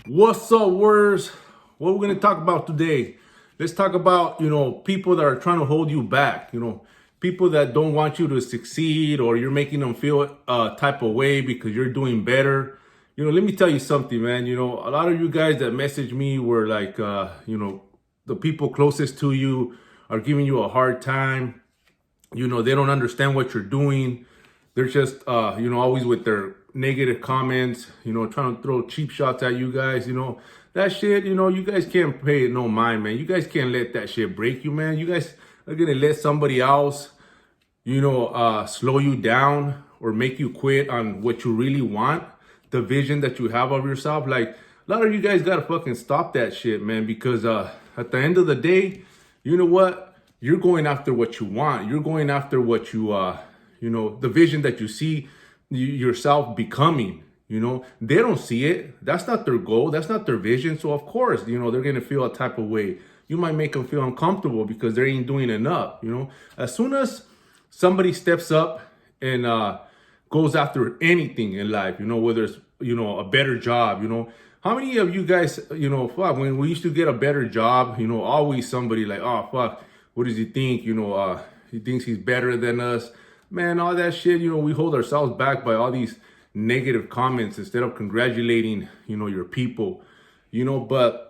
What's up, warriors? What we're gonna talk about today? Let's talk about people that are trying to hold you back. People that don't want you to succeed, or you're making them feel a type of way because you're doing better. Let me tell you something, man. A lot of you guys that message me were like, the people closest to you are giving you a hard time. They don't understand what you're doing. They're just always with their negative comments, trying to throw cheap shots at you guys. That shit, you guys can't pay it no mind, man. You guys can't let that shit break you, man. You guys are gonna let somebody else slow you down or make you quit on what you really want, the vision that you have of yourself. Like, a lot of you guys gotta fucking stop that shit, man, because at the end of the day, you know what? You're going after what you want. You're going after what you the vision that you see yourself becoming. They don't see it. That's not their goal. That's not their vision. So of course, they're gonna feel a type of way. You might make them feel uncomfortable because they ain't doing enough. As soon as somebody steps up and goes after anything in life, whether it's a better job, how many of you guys, fuck, when we used to get a better job, always somebody like, oh fuck, what does he think? He thinks he's better than us. Man, all that shit, we hold ourselves back by all these negative comments instead of congratulating, your people, but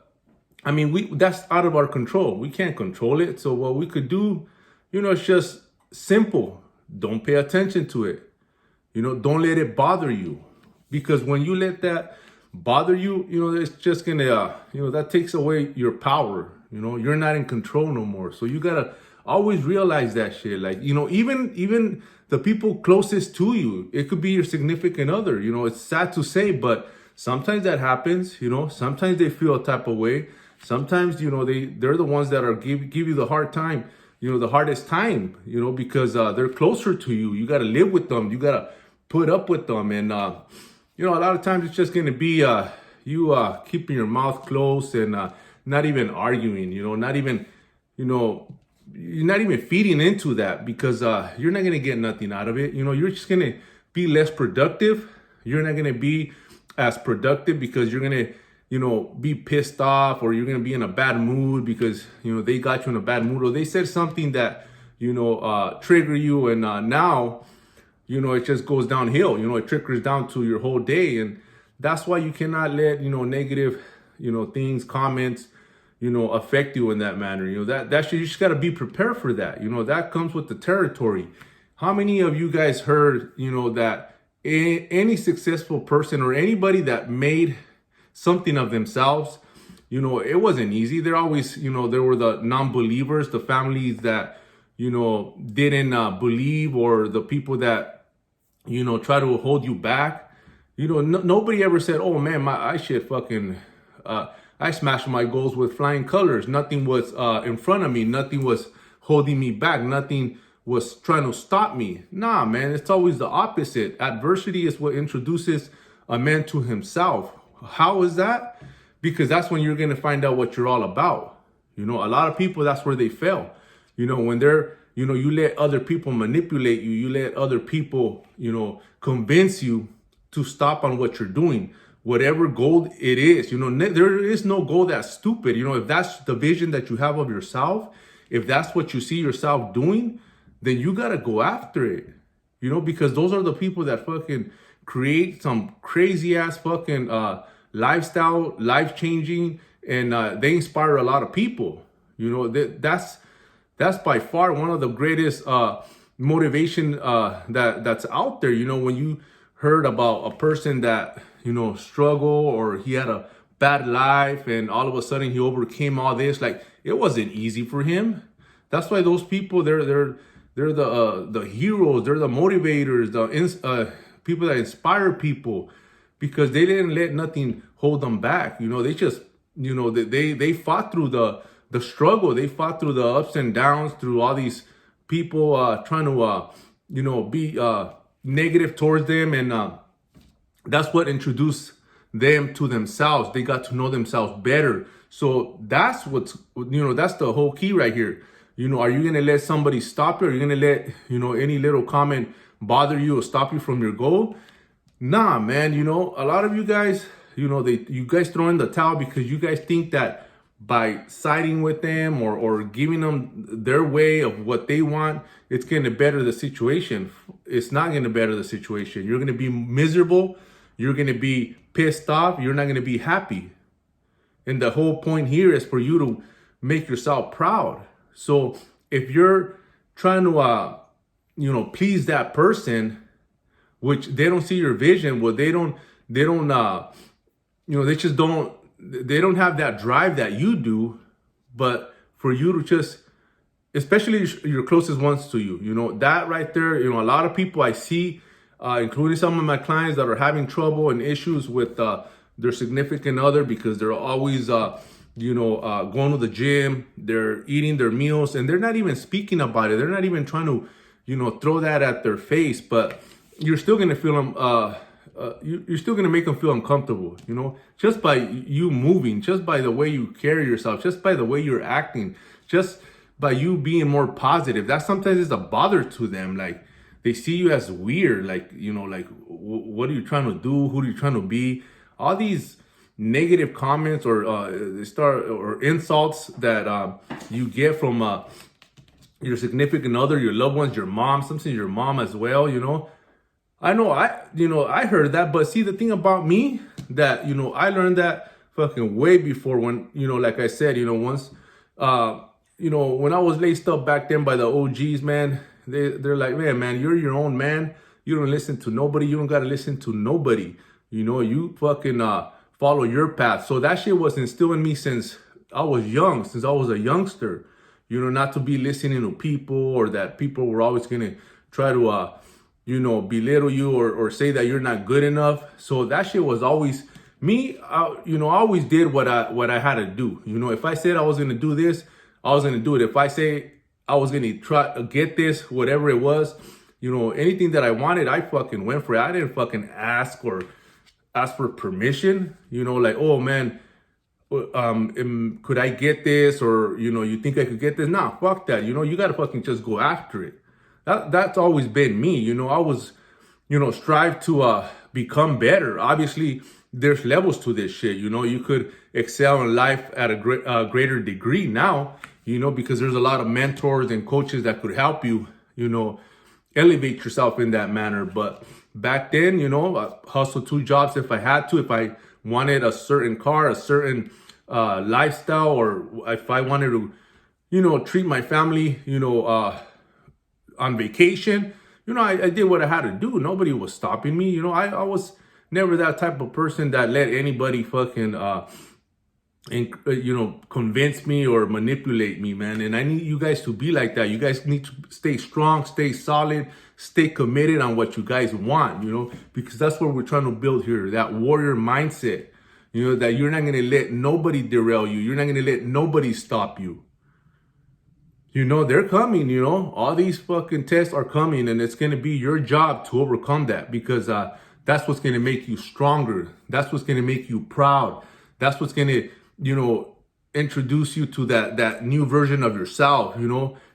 I mean, that's out of our control. We can't control it. So what we could do, it's just simple. Don't pay attention to it. Don't let it bother you, because when you let that bother you, it's just gonna, that takes away your power. You're not in control no more. So you gotta always realize that shit. Like, even the people closest to you, it could be your significant other. It's sad to say, but sometimes that happens. Sometimes they feel a type of way. Sometimes, they're the ones that are give you the hard time, the hardest time, because they're closer to you. You gotta live with them. You gotta put up with them. And a lot of times it's just gonna be you keeping your mouth closed and not even arguing, not even, you're not even feeding into that, because you're not going to get nothing out of it. You're just going to be less productive. You're not going to be as productive because you're going to, be pissed off, or you're going to be in a bad mood because, they got you in a bad mood, or they said something that, trigger you. And now, it just goes downhill. It trickles down to your whole day. And that's why you cannot let, negative, things, comments, affect you in that manner. That shit, you just got to be prepared for that. That comes with the territory. How many of you guys heard, that any successful person or anybody that made something of themselves, it wasn't easy. They're always, there were the non-believers, the families that, didn't believe, or the people that, try to hold you back. Nobody ever said, oh man, I should fucking, I smashed my goals with flying colors. Nothing was in front of me. Nothing was holding me back. Nothing was trying to stop me. Nah, man, it's always the opposite. Adversity is what introduces a man to himself. How is that? Because that's when you're going to find out what you're all about. A lot of people, that's where they fail. When they're, you let other people manipulate you. You let other people, convince you to stop on what you're doing. Whatever goal it is, there is no goal that's stupid. If that's the vision that you have of yourself, if that's what you see yourself doing, then you got to go after it, because those are the people that fucking create some crazy ass fucking lifestyle, life changing, and they inspire a lot of people. That's by far one of the greatest motivation that's out there. When you heard about a person that, struggle, or he had a bad life and all of a sudden he overcame all this, like, it wasn't easy for him. That's why those people, they're the heroes, they're the motivators, the people that inspire people, because they didn't let nothing hold them back. They just, they fought through the struggle. They fought through the ups and downs, through all these people trying to be negative towards them, and that's what introduced them to themselves. They got to know themselves better. So that's what's, that's the whole key right here. Are you going to let somebody stop you? Are you going to let, any little comment bother you or stop you from your goal? Nah, man. A lot of you guys, you guys throw in the towel because you guys think that by siding with them or giving them their way of what they want, it's going to better the situation. It's not going to better the situation. You're going to be miserable. You're going to be pissed off. You're not going to be happy. And the whole point here is for you to make yourself proud. So if you're trying to, please that person, which they don't see your vision, well, they don't, they just don't, they don't have that drive that you do. But for you to just, especially your closest ones to you, that right there, a lot of people I see, including some of my clients that are having trouble and issues with their significant other because they're always, going to the gym, they're eating their meals, and they're not even speaking about it. They're not even trying to, throw that at their face, but you're still going to feel them, you're still going to make them feel uncomfortable, just by you moving, just by the way you carry yourself, just by the way you're acting, just by you being more positive. That sometimes is a bother to them. Like, they see you as weird, like, what are you trying to do? Who are you trying to be? All these negative comments or insults that you get from your significant other, your loved ones, your mom, sometimes your mom as well, I know I heard that, but see, the thing about me that, I learned that fucking way before when, like I said, once, when I was laced up back then by the OGs, man, they're like, man, you're your own man. You don't listen to nobody. You don't got to listen to nobody. You fucking follow your path. So that shit was instilled in me since I was young, since I was a youngster, not to be listening to people, or that people were always going to try to, belittle you or say that you're not good enough. So that shit was always me. I always did what I had to do. If I said I was going to do this, I was going to do it. If I say I was going to try to get this, whatever it was, anything that I wanted, I fucking went for it. I didn't fucking ask for permission, like, oh man, could I get this? Or, you think I could get this? Nah, fuck that. You got to fucking just go after it. That's always been me. I was, strive to become better. Obviously, there's levels to this shit. You could excel in life at a greater degree now, because there's a lot of mentors and coaches that could help you, elevate yourself in that manner. But back then, I hustled 2 jobs if I had to, if I wanted a certain car, a certain lifestyle, or if I wanted to, treat my family, on vacation, I did what I had to do. Nobody was stopping me. I was never that type of person that let anybody fucking, convince me or manipulate me, man. And I need you guys to be like that. You guys need to stay strong, stay solid, stay committed on what you guys want, because that's what we're trying to build here. That warrior mindset, that you're not going to let nobody derail you. You're not going to let nobody stop you. They're coming, all these fucking tests are coming, and it's going to be your job to overcome that, because that's what's going to make you stronger. That's what's going to make you proud. That's what's going to, introduce you to that new version of yourself,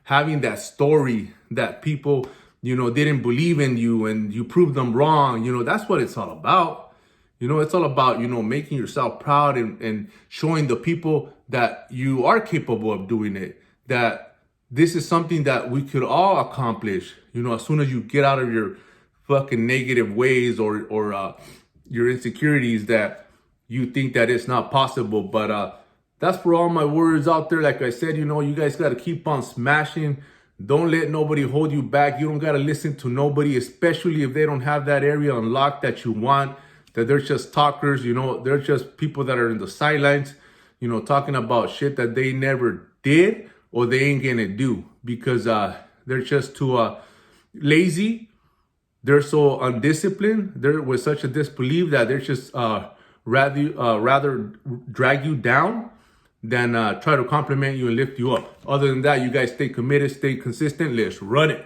having that story that people, didn't believe in you and you proved them wrong. That's what it's all about. It's all about, making yourself proud and showing the people that you are capable of doing it, that this is something that we could all accomplish, as soon as you get out of your fucking negative ways or your insecurities that you think that it's not possible. But that's for all my words out there. Like I said, you guys got to keep on smashing. Don't let nobody hold you back. You don't got to listen to nobody, especially if they don't have that area unlocked that you want, that they're just talkers, they're just people that are in the sidelines, talking about shit that they never did or they ain't gonna do, because they're just too lazy. They're so undisciplined. They're with such a disbelief that they're just rather drag you down than try to compliment you and lift you up. Other than that, you guys stay committed, stay consistent. Let's run it.